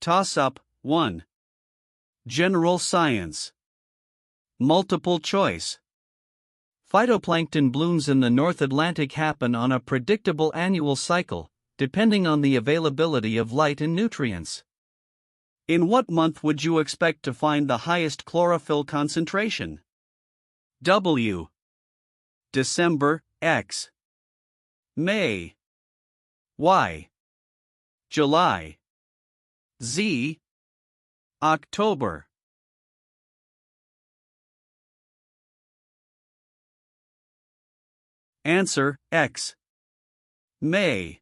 Toss-up 1. General science. Multiple choice. Phytoplankton blooms in the North Atlantic happen on a predictable annual cycle, depending on the availability of light and nutrients. In what month would you expect to find the highest chlorophyll concentration? W. December, X. May. Y. July. Z. October. Answer, X. May.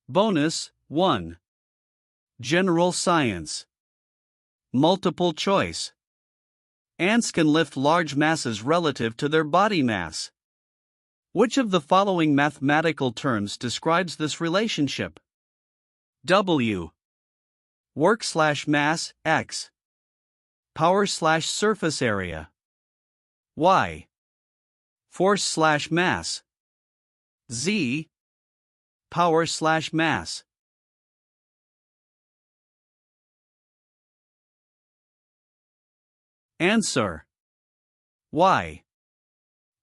Bonus 1. General science. Multiple choice. Ants can lift large masses relative to their body mass. Which of the following mathematical terms describes this relationship? W. Work/mass, X. Power/surface area. Y. Force/mass. Z. Power/mass. Answer. Y.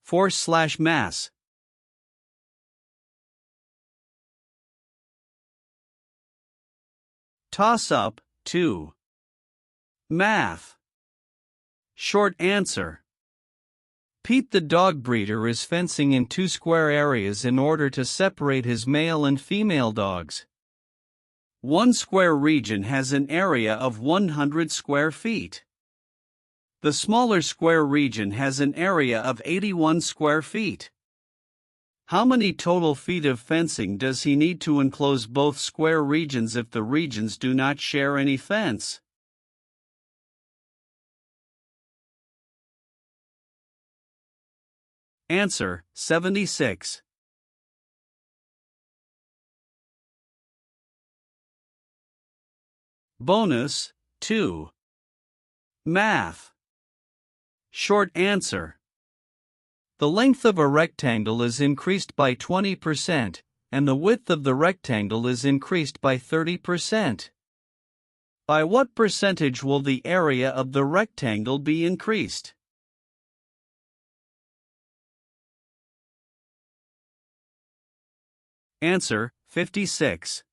Force/mass. Toss-up 2. Math. Short answer. Pete the dog breeder is fencing in 2 square areas in order to separate his male and female dogs. 1 square region has an area of 100 square feet. The smaller square region has an area of 81 square feet. How many total feet of fencing does he need to enclose both square regions if the regions do not share any fence? Answer, 76. Bonus 2. Math. Short answer. The length of a rectangle is increased by 20%, and the width of the rectangle is increased by 30%. By what percentage will the area of the rectangle be increased? Answer, 56.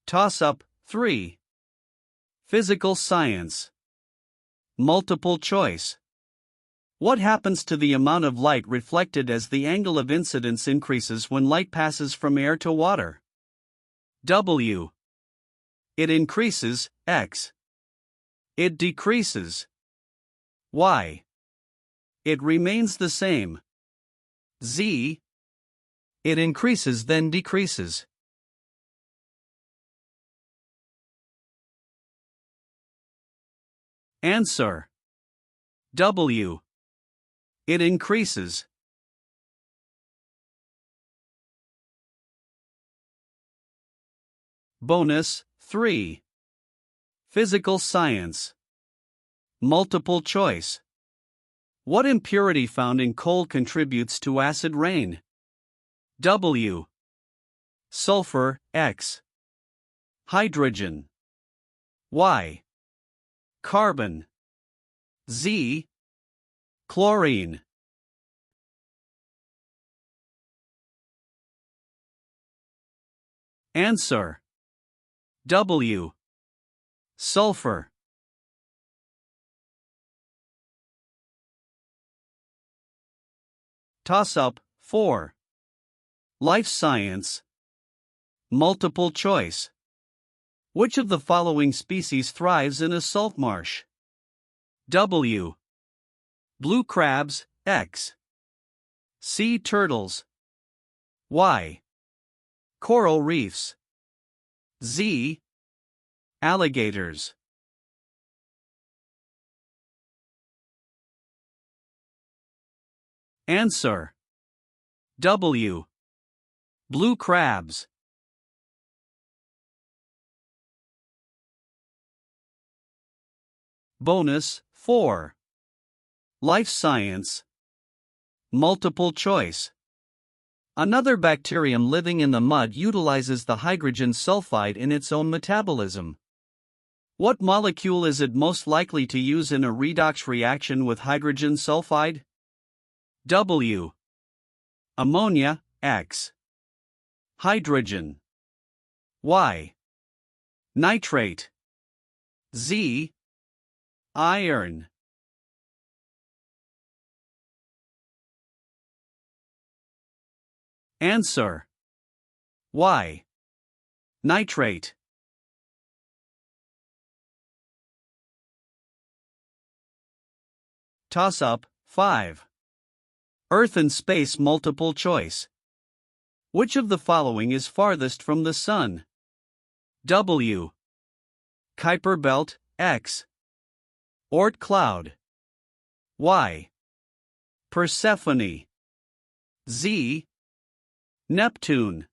Toss-up 3. Physical science. Multiple choice. What happens to the amount of light reflected as the angle of incidence increases when light passes from air to water? W. It increases, X. It decreases, Y. It remains the same, Z. It increases then decreases. Answer. W. It increases. Bonus 3. Physical science. Multiple choice. What impurity found in coal contributes to acid rain? W. Sulfur, X. Hydrogen. Y. Carbon. Z. Chlorine. Answer. W. Sulfur. Toss-up 4. Life science. Multiple choice. Which of the following species thrives in a salt marsh? W. Blue crabs, X. Sea turtles. Y. Coral reefs. Z. Alligators. Answer. W. Blue crabs. Bonus 4. Life science. Multiple choice. Another bacterium living in the mud utilizes the hydrogen sulfide in its own metabolism. What molecule is it most likely to use in a redox reaction with hydrogen sulfide? W. Ammonia. X. Hydrogen. Y. Nitrate. Z. Iron. Answer. Y. Nitrate. Toss-up. 5. Earth and space multiple choice. Which of the following is farthest from the Sun? W. Kuiper belt. X. Oort cloud. Y. Persephone. Z. Neptune.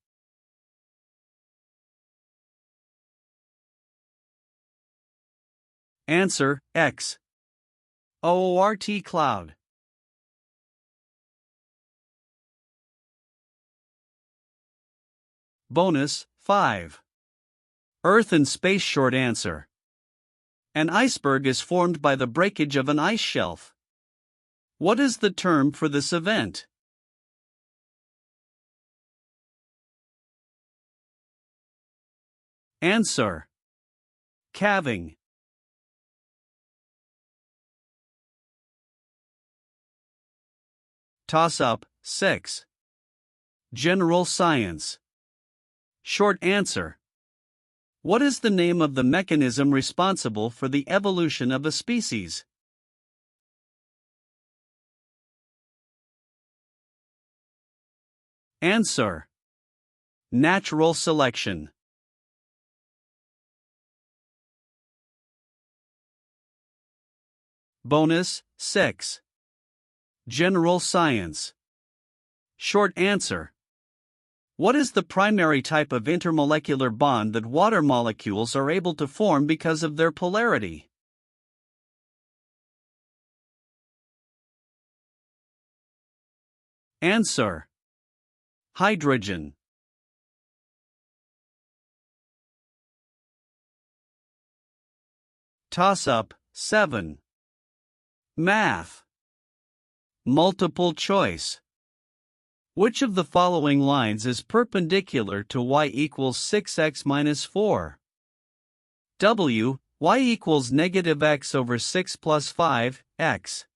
Answer. X. Oort cloud. Bonus. 5. Earth and space short answer. An iceberg is formed by the breakage of an ice shelf. What is the term for this event? Answer. Calving. Toss-up. 6. General science. Short answer. What is the name of the mechanism responsible for the evolution of a species? Answer. Natural selection. Bonus. 6. General science. Short answer. What is the primary type of intermolecular bond that water molecules are able to form because of their polarity? Answer. Hydrogen. Toss-up. 7. Math. Multiple choice. Which of the following lines is perpendicular to y equals 6x minus 4? W. Y equals negative x over 6 plus 5, x.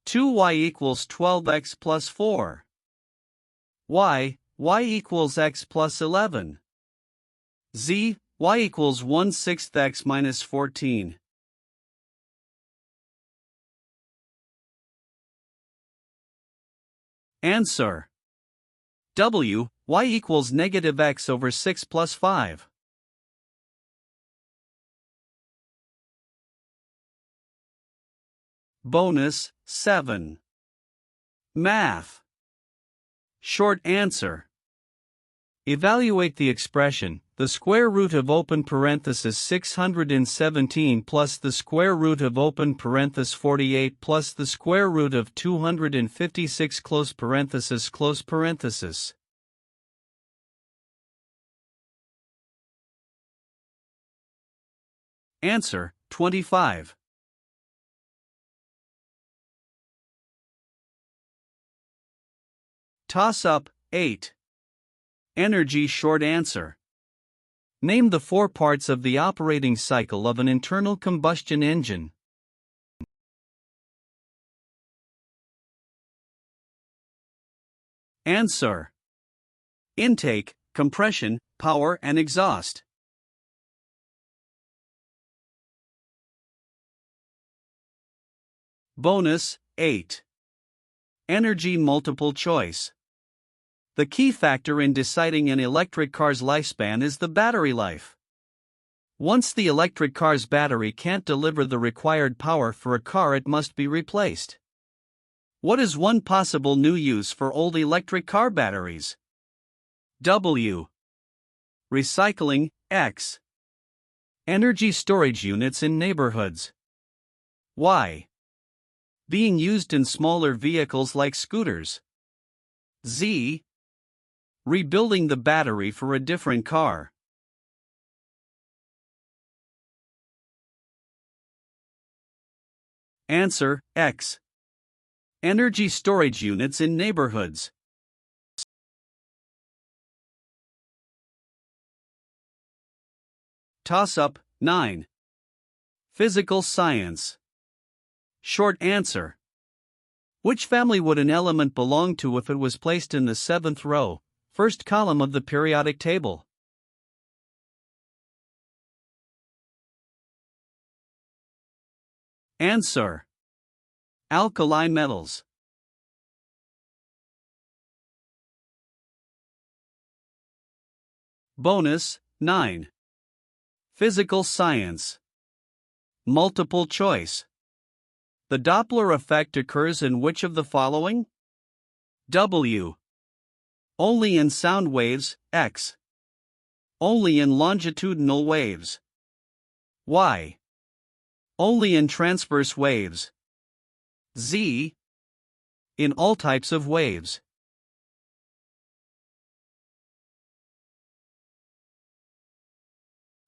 2y equals 12x plus 4. Y equals x plus 11. Z. Y equals 1/6 x minus 14. Answer. W. Y equals negative x over 6 plus 5. Bonus. 7. Math. Short answer. Evaluate the expression, the square root of open parenthesis 617 plus the square root of open parenthesis 48 plus the square root of 256 close parenthesis close parenthesis. Answer. 25. Toss-up. 8. Energy short answer. Name the 4 parts of the operating cycle of an internal combustion engine. Answer. Intake, compression, power and exhaust. Bonus. 8. Energy multiple choice. The key factor in deciding an electric car's lifespan is the battery life. Once the electric car's battery can't deliver the required power for a car, it must be replaced. What is one possible new use for old electric car batteries? W. Recycling. X. Energy storage units in neighborhoods. Y. Being used in smaller vehicles like scooters. Z. Rebuilding the battery for a different car. Answer, X. Energy storage units in neighborhoods. Toss-up, 9. Physical science. Short answer. Which family would an element belong to if it was placed in the 7th row, first column of the periodic table? Answer. Alkali metals. Bonus, 9. Physical science. Multiple choice. The Doppler effect occurs in which of the following? W. Only in sound waves, X. Only in longitudinal waves. Y. Only in transverse waves. Z. In all types of waves.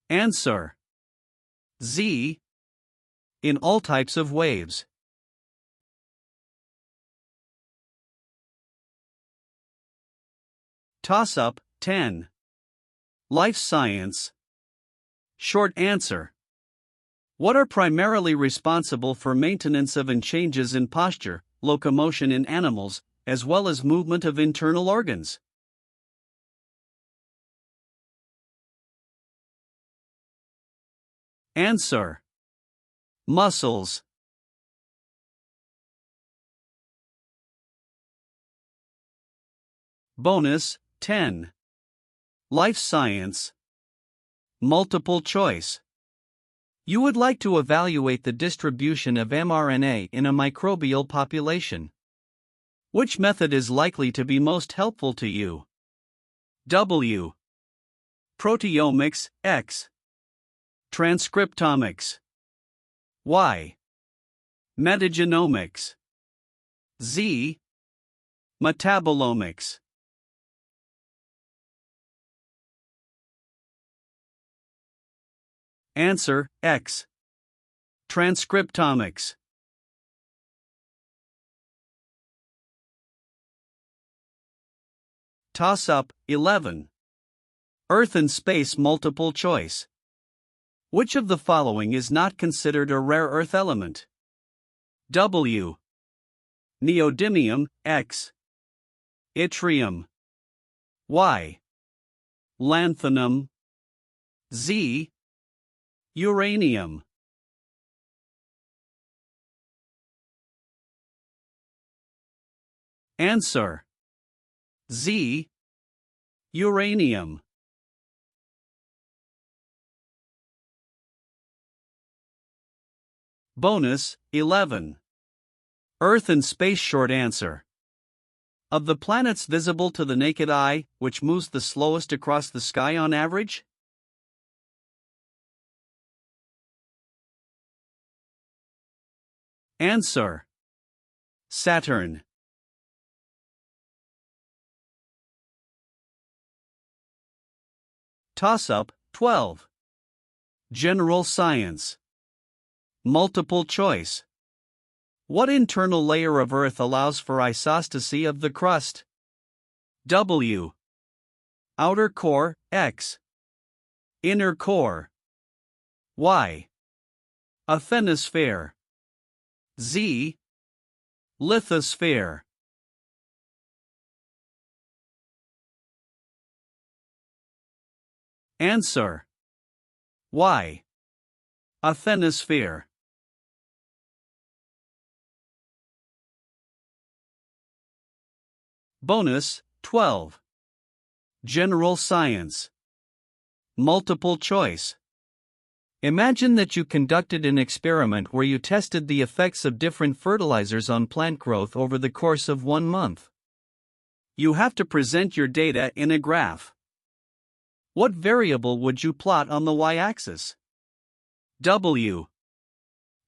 Answer. Z. In all types of waves. Toss-up, 10. Life science. Short answer. What are primarily responsible for maintenance of and changes in posture, locomotion in animals, as well as movement of internal organs? Answer. Muscles. Bonus, 10. Life science. Multiple choice. You would like to evaluate the distribution of mRNA in a microbial population. Which method is likely to be most helpful to you? W. Proteomics, X. Transcriptomics. Y. Metagenomics. Z. Metabolomics. Answer, X. Transcriptomics. Toss-up, 11. Earth and space multiple choice. Which of the following is not considered a rare earth element? W. Neodymium, X. Yttrium. Y. Lanthanum. Z. Uranium. Answer. Z. Uranium. Bonus, 11. Earth and space short answer. Of the planets visible to the naked eye, which moves the slowest across the sky on average? Answer. Saturn. Toss-up, 12. General science. Multiple choice. What internal layer of Earth allows for isostasy of the crust? W. Outer core, X. Inner core. Y. Asthenosphere. Z. Lithosphere. Answer. Y. Asthenosphere. Bonus, 12. General science. Multiple choice. Imagine that you conducted an experiment where you tested the effects of different fertilizers on plant growth over the course of 1 month. You have to present your data in a graph. What variable would you plot on the y-axis? W.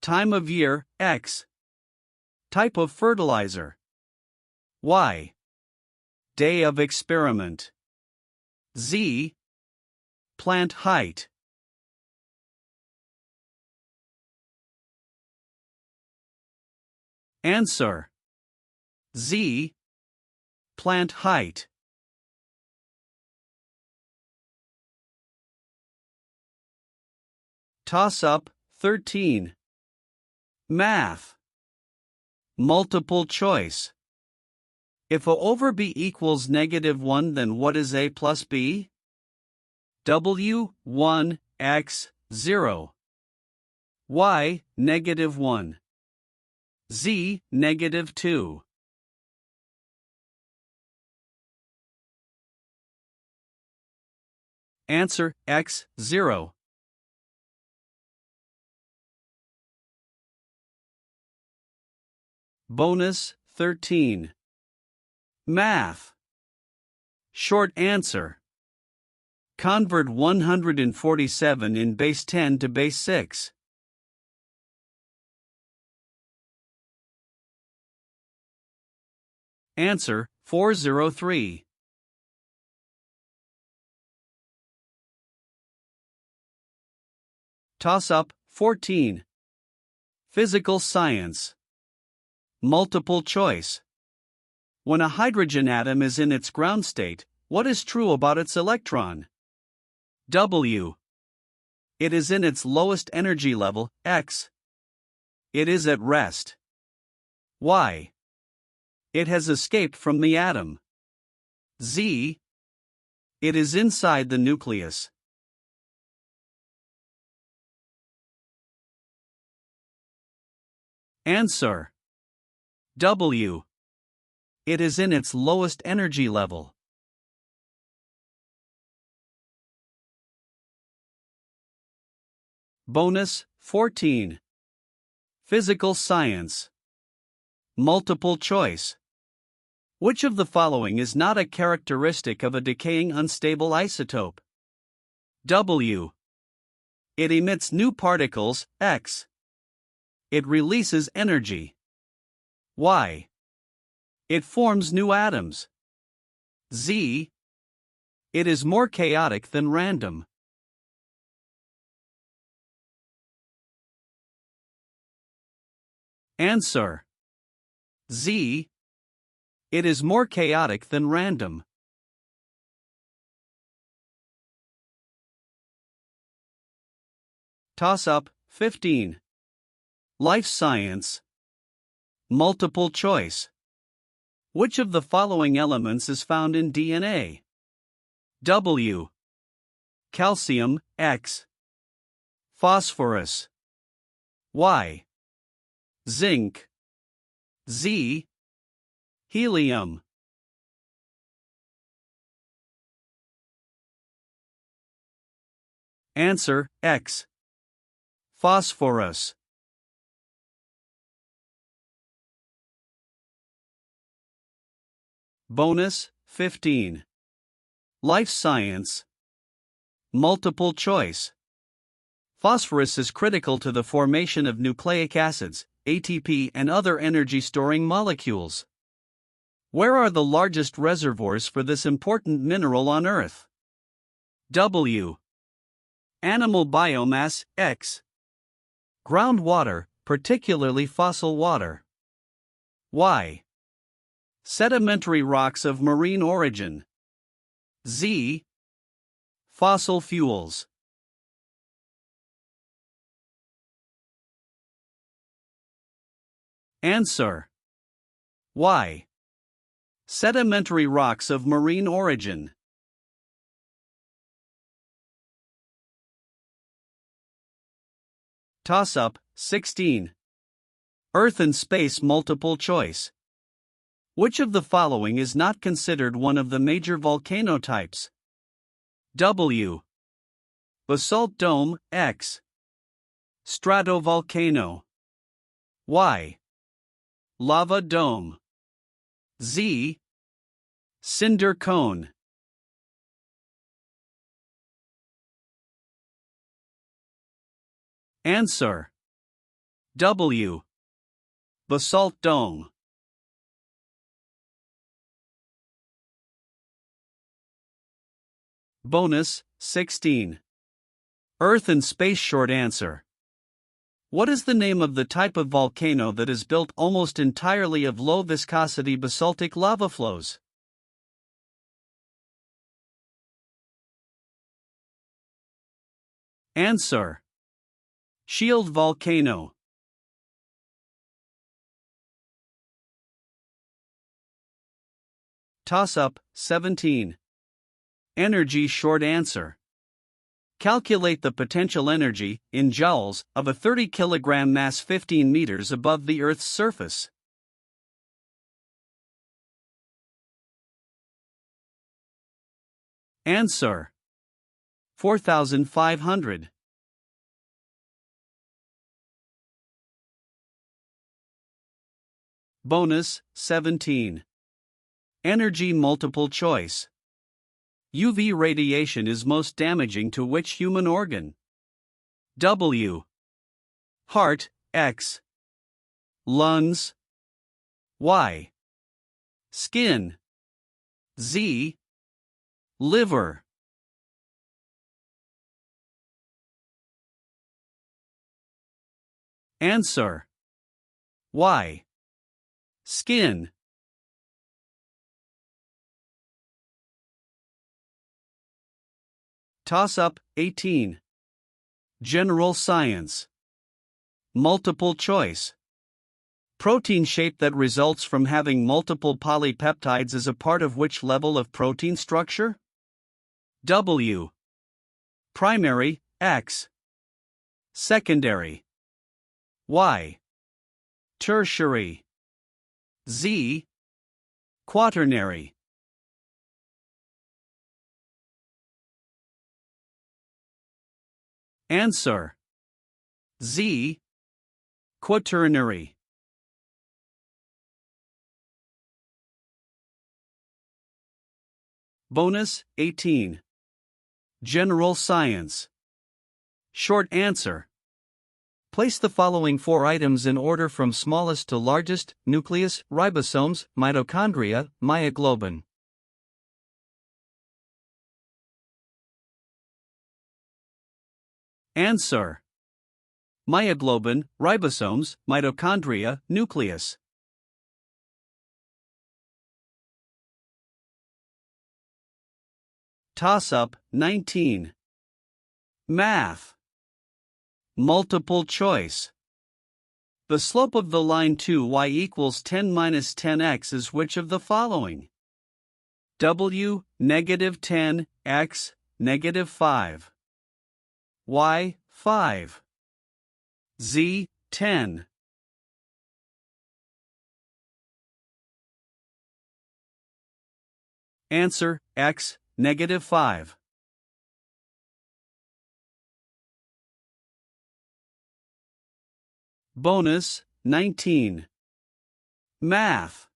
Time of year, X. Type of fertilizer. Y. Day of experiment. Z. Plant height. Answer. Z. Plant height. Toss-up 13. Math. Multiple choice. If A over B equals -1, then what is A plus B? W 1 X 0. Y -1. Z -2. Answer X 0. Bonus 13. Math. Short answer. Convert 147 in base 10 to base 6. Answer 403. Toss-up 14. Physical science. Multiple choice. When a hydrogen atom is in its ground state, what is true about its electron? W. It is in its lowest energy level, X. It is at rest. Y. It has escaped from the atom. Z. It is inside the nucleus. Answer. W. It is in its lowest energy level. Bonus 14. Physical science. Multiple choice. Which of the following is not a characteristic of a decaying unstable isotope? W. It emits new particles, X. It releases energy. Y. It forms new atoms. Z. It is more chaotic than random. Answer. Z. It is more chaotic than random. Toss-up 15. Life science. Multiple choice. Which of the following elements is found in DNA? W. Calcium, X. Phosphorus. Y. Zinc. Z. Helium. Answer X. Phosphorus. Bonus 15. Life science. Multiple choice. Phosphorus is critical to the formation of nucleic acids, ATP, and other energy-storing molecules. Where are the largest reservoirs for this important mineral on Earth? W. Animal biomass, X. Groundwater, particularly fossil water. Y. Sedimentary rocks of marine origin. Z. Fossil fuels. Answer. Y. Sedimentary rocks of marine origin. Toss-up 16. Earth and space multiple choice. Which of the following is not considered one of the major volcano types? W. Basalt dome, X. Stratovolcano. Y. Lava dome. Z. Cinder cone. Answer. W. Basalt dome. Bonus, 16. Earth and space short answer. What is the name of the type of volcano that is built almost entirely of low-viscosity basaltic lava flows? Answer: Shield volcano. Toss-up, 17. Energy short answer. Calculate the potential energy, in joules, of a 30 kg mass 15 meters above the Earth's surface. Answer: 4,500. Bonus, 17. Energy multiple choice. UV radiation is most damaging to which human organ? W. Heart, X. Lungs, Y. Skin, Z. Liver. Answer: Y. Skin. Toss-up, 18. General science. Multiple choice. Protein shape that results from having multiple polypeptides is a part of which level of protein structure? W. Primary, X. Secondary, Y. Tertiary, Z. Quaternary. Answer: Z. Quaternary. Bonus, 18. General science. Short answer. Place the following 4 items in order from smallest to largest: nucleus, ribosomes, mitochondria, myoglobin. Answer: myoglobin, ribosomes, mitochondria, nucleus. Toss-up, 19. Math. Multiple choice. The slope of the line 2y equals 10 minus 10x is which of the following? W, negative 10, x, negative 5. Y, 5. Z, 10. Answer: x, negative 5. Bonus, 19. Math.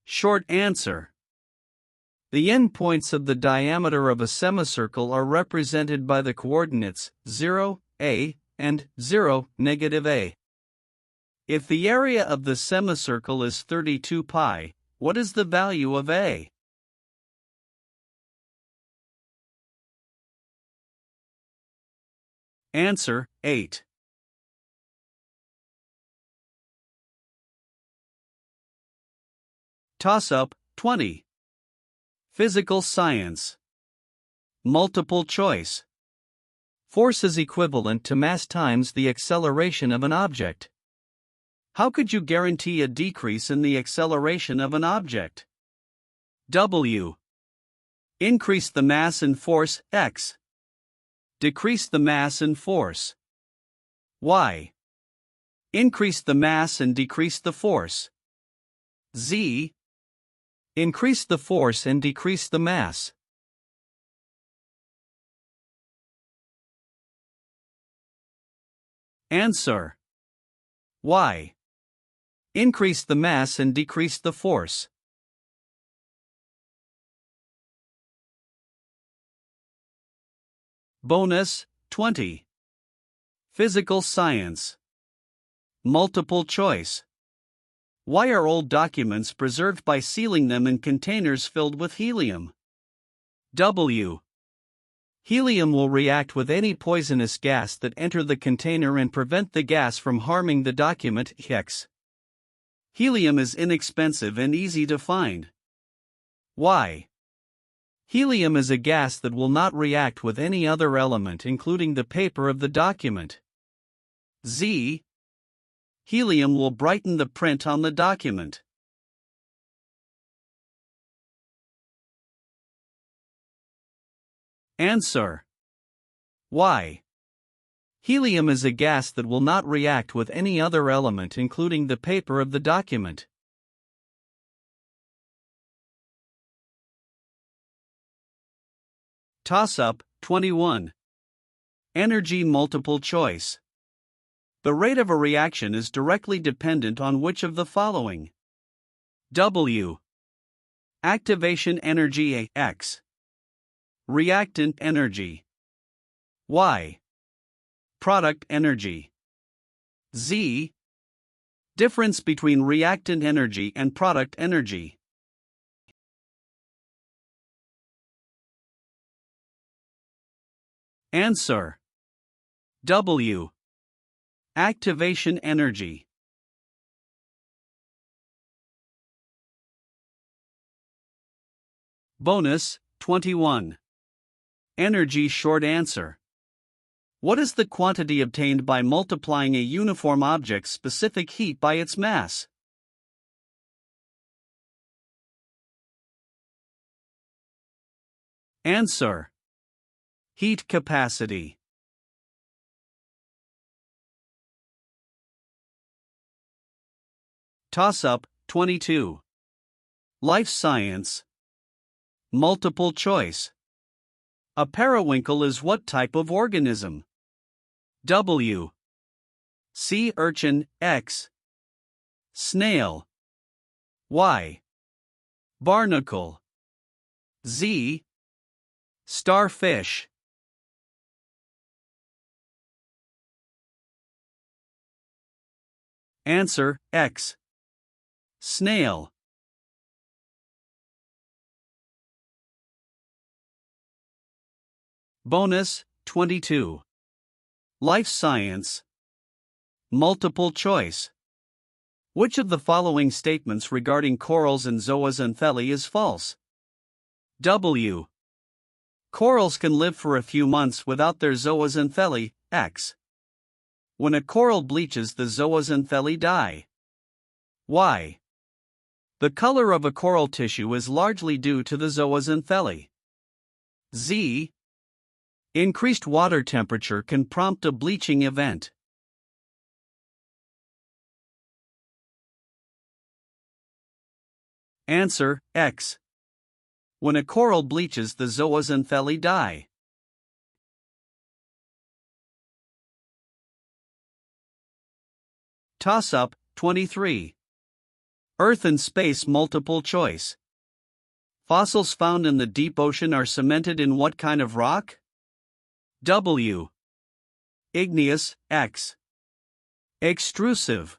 Short answer. The endpoints of the diameter of a semicircle are represented by the coordinates 0, a, and 0, negative a. If the area of the semicircle is 32 pi, what is the value of a? Answer: 8. Toss-up, 20. Physical science. Multiple choice. Force is equivalent to mass times the acceleration of an object. How could you guarantee a decrease in the acceleration of an object? W. Increase the mass and force, x. Decrease the mass and force, y. Increase the mass and decrease the force, z. Increase the force and decrease the mass. Answer: y. Increase the mass and decrease the force. Bonus, 20. Physical science. Multiple choice. Why are old documents preserved by sealing them in containers filled with helium? W. Helium will react with any poisonous gas that enter the container and prevent the gas from harming the document. X. Helium is inexpensive and easy to find. Y. Helium is a gas that will not react with any other element including the paper of the document. Z. Helium will brighten the print on the document. Answer. Y. Helium is a gas that will not react with any other element including the paper of the document. Toss-up, 21. Energy multiple choice. The rate of a reaction is directly dependent on which of the following? W. Activation energy X. Reactant energy. Y. Product energy. Z. Difference between reactant energy and product energy. Answer. W. Activation energy. Bonus, 21. Energy short answer. What is the quantity obtained by multiplying a uniform object's specific heat by its mass? Answer. Heat capacity. Toss-up, 22. Life science. Multiple choice. A periwinkle is what type of organism? W. Sea urchin, X. Snail. Y. Barnacle. Z. Starfish. Answer, X. Snail. Bonus, 22. Life science. Multiple choice. Which of the following statements regarding corals and zooxanthellae is false? W. Corals can live for a few months without their zooxanthellae. X. When a coral bleaches, the zooxanthellae die. Y. The color of a coral tissue is largely due to the zooxanthellae. Z. Increased water temperature can prompt a bleaching event. Answer, X. When a coral bleaches, the zooxanthellae die. Toss-up, 23. Earth and space multiple choice. Fossils found in the deep ocean are cemented in what kind of rock? W. Igneous, X. Extrusive.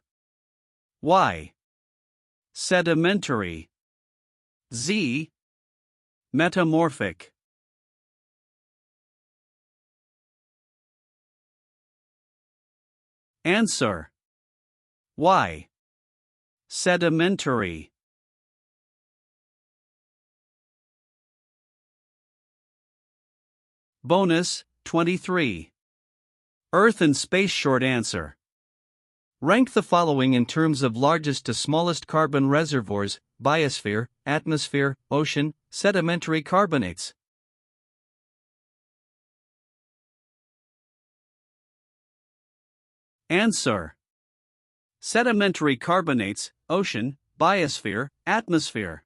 Y. Sedimentary. Z. Metamorphic. Answer. Y. Sedimentary. Bonus, 23. Earth and space short answer. Rank the following in terms of largest to smallest carbon reservoirs: biosphere, atmosphere, ocean, sedimentary carbonates. Answer. Sedimentary carbonates, ocean, biosphere, atmosphere.